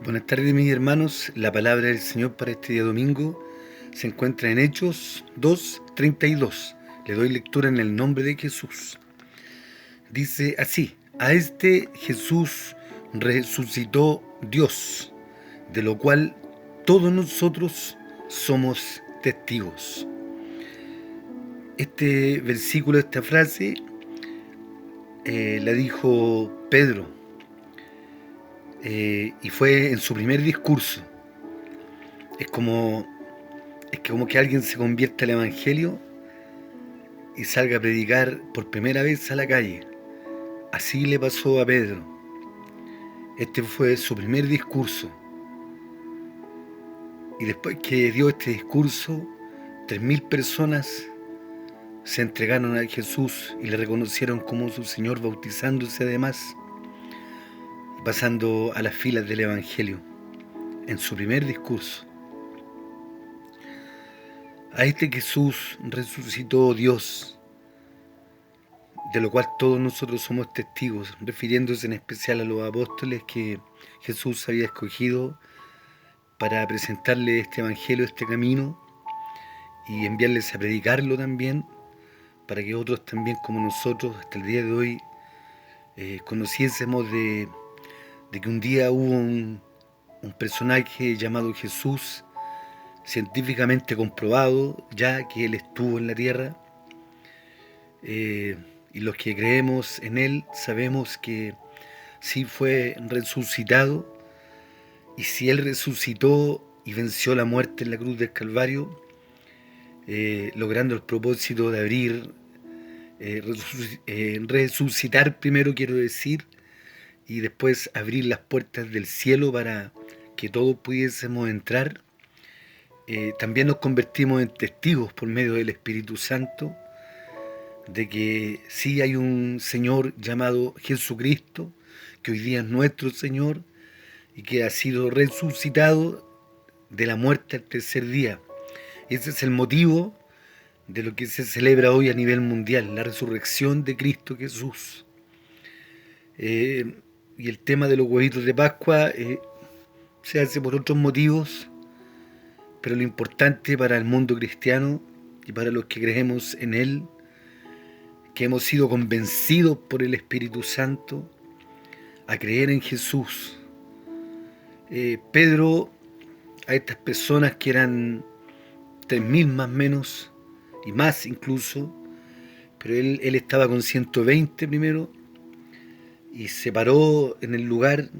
Buenas tardes, mis hermanos. La palabra del Señor para este día domingo se encuentra en Hechos 2:32. Le doy lectura en el nombre de Jesús. Dice así: a este Jesús resucitó Dios, de lo cual todos nosotros somos testigos. Este versículo, esta frase, la dijo Pedro, y fue en su primer discurso. Es como que alguien se convierta al Evangelio y salga a predicar por primera vez a la calle. Así le pasó a Pedro. Este fue su primer discurso. Y después que dio este discurso, 3000 personas se entregaron a Jesús y le reconocieron como su Señor, bautizándose además y pasando a las filas del Evangelio en su primer discurso. A este Jesús resucitó Dios, de lo cual todos nosotros somos testigos, refiriéndose en especial a los apóstoles que Jesús había escogido para presentarle este evangelio, este camino, y enviarles a predicarlo también, para que otros también como nosotros hasta el día de hoy conociésemos de que un día hubo un personaje llamado Jesús, científicamente comprobado ya que Él estuvo en la tierra, y los que creemos en Él sabemos que sí fue resucitado, y si Él resucitó y venció la muerte en la cruz del Calvario, logrando el propósito de abrir, resucitar primero quiero decir, y después abrir las puertas del cielo para que todos pudiésemos entrar. También nos convertimos en testigos por medio del Espíritu Santo de que sí hay un Señor llamado Jesucristo, que hoy día es nuestro Señor y que ha sido resucitado de la muerte al tercer día. Ese es el motivo de lo que se celebra hoy a nivel mundial, la resurrección de Cristo Jesús. Y el tema de los huevitos de Pascua se hace por otros motivos, pero lo importante para el mundo cristiano y para los que creemos en Él, que hemos sido convencidos por el Espíritu Santo a creer en Jesús. Pedro, a estas personas que eran 3000 más o menos, y más incluso, pero él estaba con 120 primero, y se paró en el lugar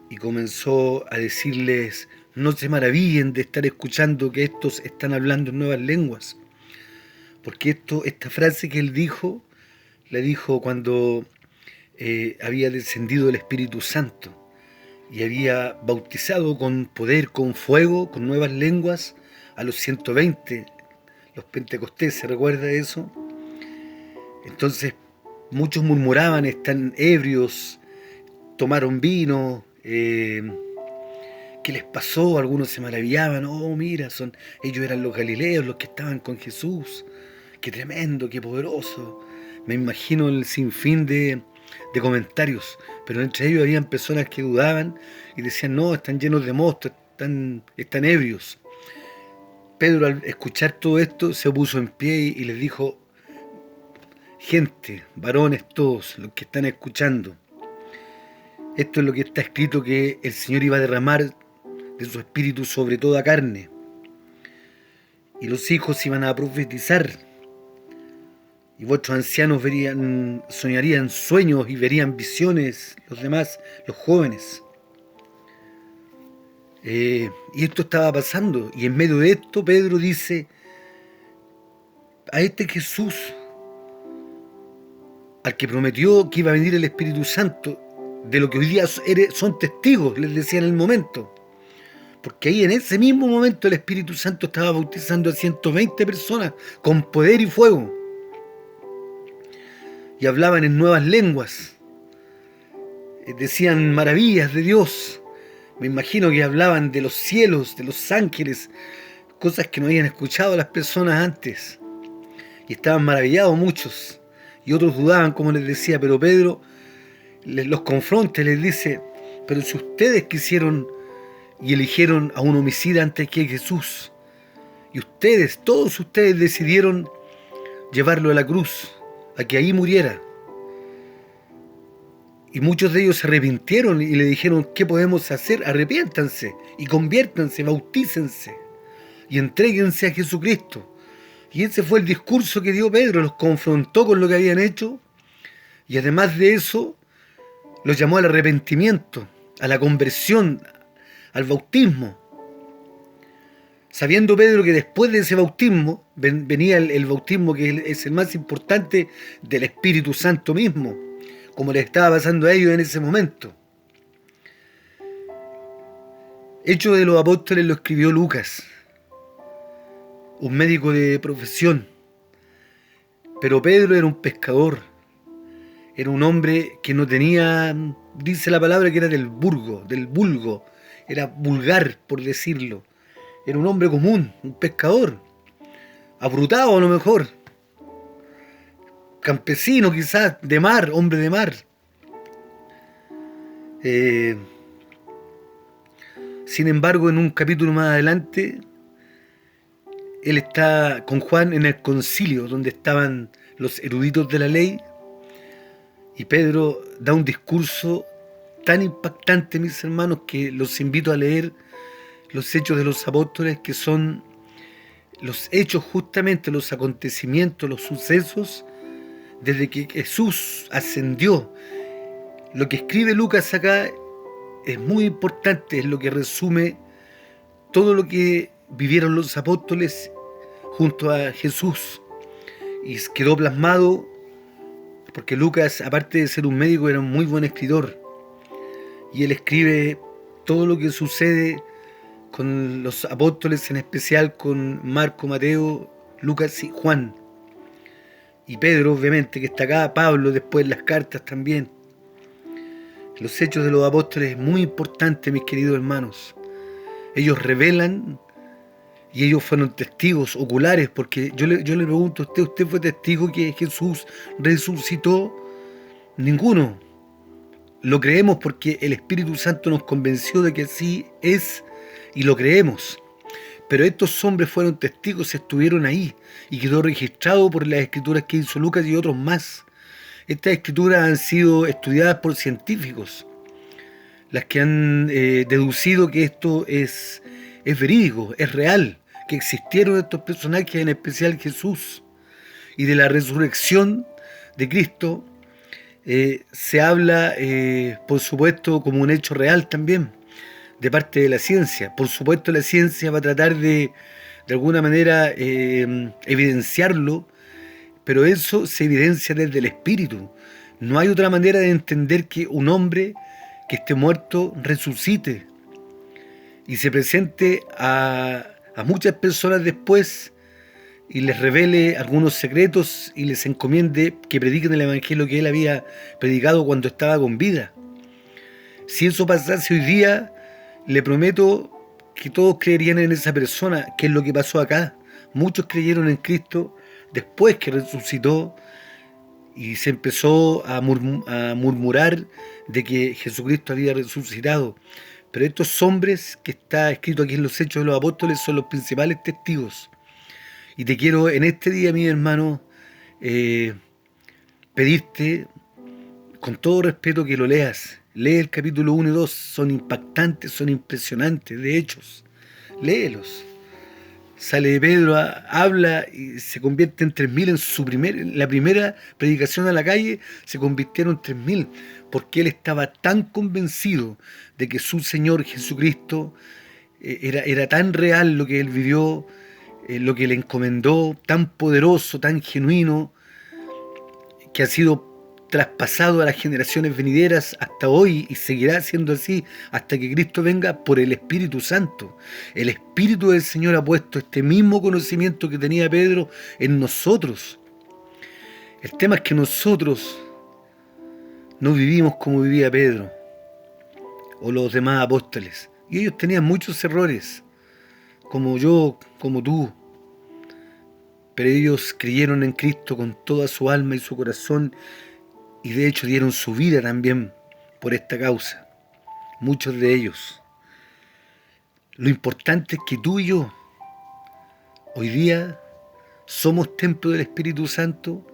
y comenzó a decirles: no se maravillen de estar escuchando que estos están hablando en nuevas lenguas, porque esta frase que él dijo, la dijo cuando había descendido el Espíritu Santo y había bautizado con poder, con fuego, con nuevas lenguas a los 120, los Pentecostés, ¿se recuerda eso? Entonces muchos murmuraban: están ebrios, tomaron vino, ¿qué les pasó? Algunos se maravillaban: oh, mira, ellos eran los galileos, los que estaban con Jesús, qué tremendo, qué poderoso. Me imagino el sinfín de comentarios, pero entre ellos habían personas que dudaban y decían: no, están llenos de mosto, están ebrios. Pedro, al escuchar todo esto, se puso en pie y les dijo: gente, varones todos, los que están escuchando, esto es lo que está escrito, que el Señor iba a derramar de su espíritu sobre toda carne, y los hijos iban a profetizar, y vuestros ancianos soñarían sueños y verían visiones, los demás, los jóvenes. Y esto estaba pasando, y en medio de esto Pedro dice: a este Jesús, al que prometió que iba a venir el Espíritu Santo, de lo que hoy día son testigos, les decía en el momento, porque ahí en ese mismo momento el Espíritu Santo estaba bautizando a 120 personas con poder y fuego, y hablaban en nuevas lenguas, decían maravillas de Dios. Me imagino que hablaban de los cielos, de los ángeles, cosas que no habían escuchado las personas antes, y estaban maravillados muchos, y otros dudaban, como les decía, pero Pedro los confronta y les dice: pero si ustedes quisieron y eligieron a un homicida antes que Jesús. Y ustedes, todos ustedes decidieron llevarlo a la cruz, a que ahí muriera. Y muchos de ellos se arrepintieron y le dijeron, ¿qué podemos hacer? Arrepiéntanse y conviértanse, bautícense y entréguense a Jesucristo. Y ese fue el discurso que dio Pedro, los confrontó con lo que habían hecho y además de eso los llamó al arrepentimiento, a la conversión, al bautismo. Sabiendo Pedro que después de ese bautismo venía el bautismo que es el más importante del Espíritu Santo mismo, como les estaba pasando a ellos en ese momento. Hechos de los Apóstoles lo escribió Lucas, un médico de profesión, pero Pedro era un pescador, era un hombre que no tenía, dice la palabra que era del vulgo, era vulgar por decirlo, era un hombre común, un pescador, abrutado a lo mejor, campesino quizás, de mar, hombre de mar. Sin embargo, en un capítulo más adelante, él está con Juan en el concilio, donde estaban los eruditos de la ley, y Pedro da un discurso tan impactante, mis hermanos, que los invito a leer los Hechos de los Apóstoles, que son los hechos justamente, los acontecimientos, los sucesos, desde que Jesús ascendió. Lo que escribe Lucas acá es muy importante, es lo que resume todo lo que vivieron los apóstoles junto a Jesús. Y quedó plasmado, porque Lucas, aparte de ser un médico, era un muy buen escritor. Y él escribe todo lo que sucede con los apóstoles, en especial con Marco, Mateo, Lucas y Juan. Y Pedro, obviamente, que está acá, Pablo, después las cartas también. Los Hechos de los Apóstoles es muy importante, mis queridos hermanos. Ellos revelan y ellos fueron testigos oculares, porque yo le pregunto a usted, ¿usted fue testigo que Jesús resucitó? Ninguno. Lo creemos porque el Espíritu Santo nos convenció de que así es y lo creemos. Pero estos hombres fueron testigos, estuvieron ahí y quedó registrado por las escrituras que hizo Lucas y otros más. Estas escrituras han sido estudiadas por científicos, las que han deducido que esto es verídico, es real, que existieron estos personajes, en especial Jesús. Y de la resurrección de Cristo se habla, por supuesto, como un hecho real también, de parte de la ciencia. Por supuesto, la ciencia va a tratar de alguna manera, evidenciarlo, pero eso se evidencia desde el espíritu. No hay otra manera de entender que un hombre que esté muerto resucite y se presente a muchas personas después y les revele algunos secretos y les encomiende que prediquen el evangelio que él había predicado cuando estaba con vida. Si eso pasase hoy día, le prometo que todos creerían en esa persona, que es lo que pasó acá. Muchos creyeron en Cristo después que resucitó y se empezó a murmurar de que Jesucristo había resucitado. Pero estos hombres que está escrito aquí en los Hechos de los Apóstoles son los principales testigos. Y te quiero en este día, mi hermano, pedirte con todo respeto que lo leas. Lee el capítulo 1 y 2, son impactantes, son impresionantes, de hechos. Léelos. Sale Pedro, habla y se convierte en 3.000 en la primera predicación a la calle, se convirtieron en 3.000, porque él estaba tan convencido de que su Señor Jesucristo era tan real lo que él vivió, lo que le encomendó, tan poderoso, tan genuino, que ha sido traspasado a las generaciones venideras hasta hoy y seguirá siendo así hasta que Cristo venga por el Espíritu Santo. El Espíritu del Señor ha puesto este mismo conocimiento que tenía Pedro en nosotros. El tema es que nosotros no vivimos como vivía Pedro o los demás apóstoles. Y ellos tenían muchos errores, como yo, como tú. Pero ellos creyeron en Cristo con toda su alma y su corazón, y de hecho dieron su vida también por esta causa, muchos de ellos. Lo importante es que tú y yo, hoy día, somos templo del Espíritu Santo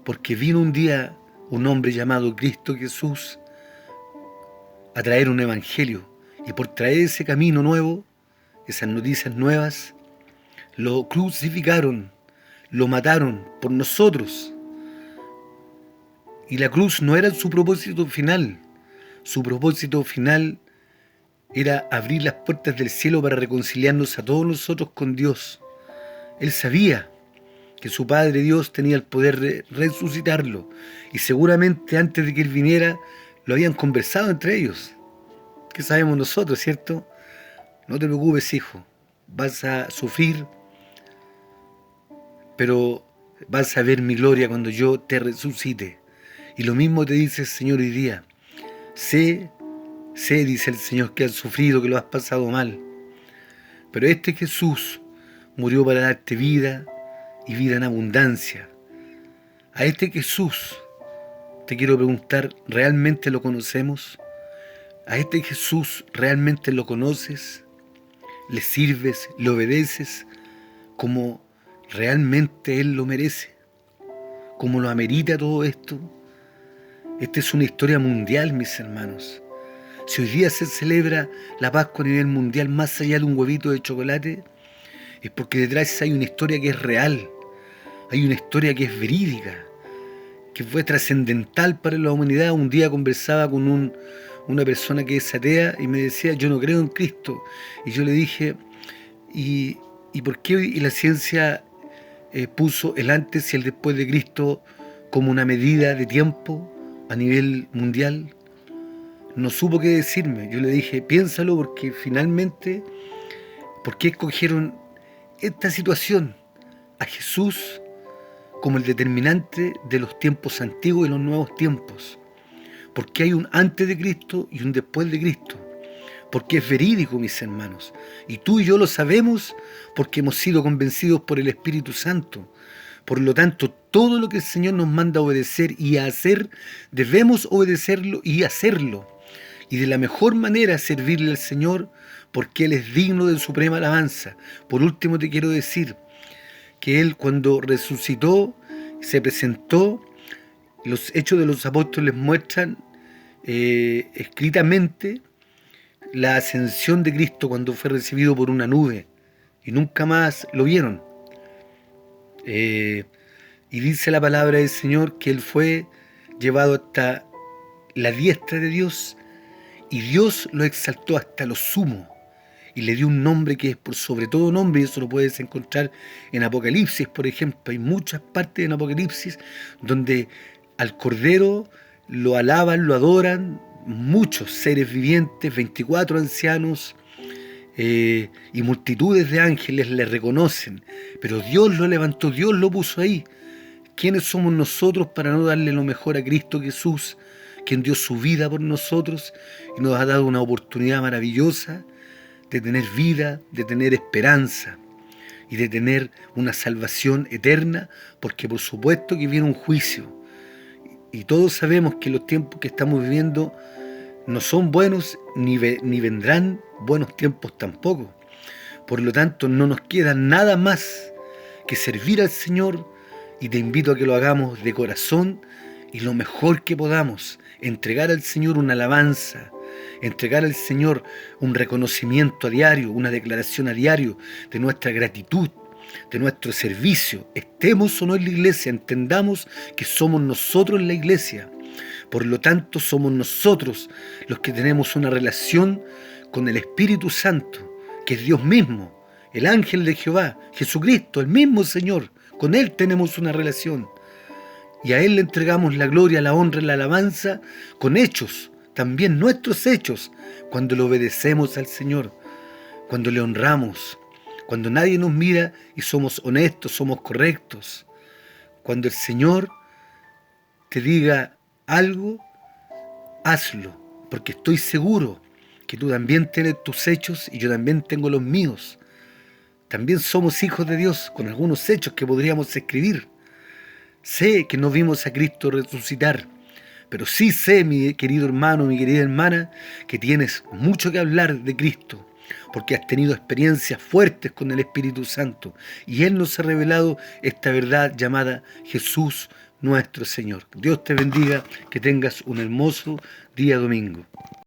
porque vino un día un hombre llamado Cristo Jesús a traer un evangelio. Y por traer ese camino nuevo, esas noticias nuevas, lo crucificaron, lo mataron por nosotros. Y la cruz no era su propósito final. Su propósito final era abrir las puertas del cielo para reconciliarnos a todos nosotros con Dios. Él sabía que su Padre Dios tenía el poder de resucitarlo. Y seguramente antes de que Él viniera, lo habían conversado entre ellos. ¿Qué sabemos nosotros, cierto? No te preocupes, hijo. Vas a sufrir, pero vas a ver mi gloria cuando yo te resucite. Y lo mismo te dice el Señor hoy día. Sé, dice el Señor, que has sufrido, que lo has pasado mal. Pero este Jesús murió para darte vida y vida en abundancia. A este Jesús te quiero preguntar, ¿realmente lo conocemos? ¿A este Jesús realmente lo conoces? ¿Le sirves? ¿Le obedeces como realmente Él lo merece? ¿Cómo lo amerita todo esto? Esta es una historia mundial, mis hermanos. Si hoy día se celebra la Pascua a nivel mundial más allá de un huevito de chocolate, es porque detrás hay una historia que es real, hay una historia que es verídica, que fue trascendental para la humanidad. Un día conversaba con una persona que es atea y me decía, yo no creo en Cristo. Y yo le dije, ¿y por qué y la ciencia puso el antes y el después de Cristo como una medida de tiempo a nivel mundial? No supo qué decirme. Yo le dije, piénsalo, porque finalmente, ¿por qué escogieron esta situación a Jesús como el determinante de los tiempos antiguos y los nuevos tiempos? Porque hay un antes de Cristo y un después de Cristo. Porque es verídico, mis hermanos. Y tú y yo lo sabemos porque hemos sido convencidos por el Espíritu Santo. Por lo tanto, todo lo que el Señor nos manda a obedecer y a hacer, debemos obedecerlo y hacerlo. Y de la mejor manera servirle al Señor, porque Él es digno de suprema alabanza. Por último, te quiero decir que Él, cuando resucitó, se presentó. Los Hechos de los Apóstoles muestran escritamente la ascensión de Cristo cuando fue recibido por una nube y nunca más lo vieron. Y dice la palabra del Señor que Él fue llevado hasta la diestra de Dios y Dios lo exaltó hasta lo sumo y le dio un nombre que es por sobre todo nombre, y eso lo puedes encontrar en Apocalipsis, por ejemplo. Hay muchas partes en Apocalipsis donde al Cordero lo alaban, lo adoran muchos seres vivientes, 24 ancianos y multitudes de ángeles le reconocen, pero Dios lo levantó, Dios lo puso ahí. ¿Quiénes somos nosotros para no darle lo mejor a Cristo Jesús, quien dio su vida por nosotros y nos ha dado una oportunidad maravillosa de tener vida, de tener esperanza y de tener una salvación eterna? Porque por supuesto que viene un juicio y todos sabemos que los tiempos que estamos viviendo no son buenos ni vendrán buenos tiempos tampoco. Por lo tanto, no nos queda nada más que servir al Señor, y te invito a que lo hagamos de corazón y lo mejor que podamos, entregar al Señor una alabanza, entregar al Señor un reconocimiento a diario, una declaración a diario de nuestra gratitud, de nuestro servicio. Estemos o no en la iglesia, entendamos que somos nosotros la iglesia. Por lo tanto, somos nosotros los que tenemos una relación con el Espíritu Santo, que es Dios mismo, el ángel de Jehová, Jesucristo, el mismo Señor. Con Él tenemos una relación. Y a Él le entregamos la gloria, la honra y la alabanza con hechos, también nuestros hechos, cuando le obedecemos al Señor, cuando le honramos, cuando nadie nos mira y somos honestos, somos correctos. Cuando el Señor te diga algo, hazlo, porque estoy seguro que tú también tienes tus hechos y yo también tengo los míos. También somos hijos de Dios con algunos hechos que podríamos escribir. Sé que no vimos a Cristo resucitar, pero sí sé, mi querido hermano, mi querida hermana, que tienes mucho que hablar de Cristo, porque has tenido experiencias fuertes con el Espíritu Santo y Él nos ha revelado esta verdad llamada Jesús nuestro Señor. Dios te bendiga, que tengas un hermoso día domingo.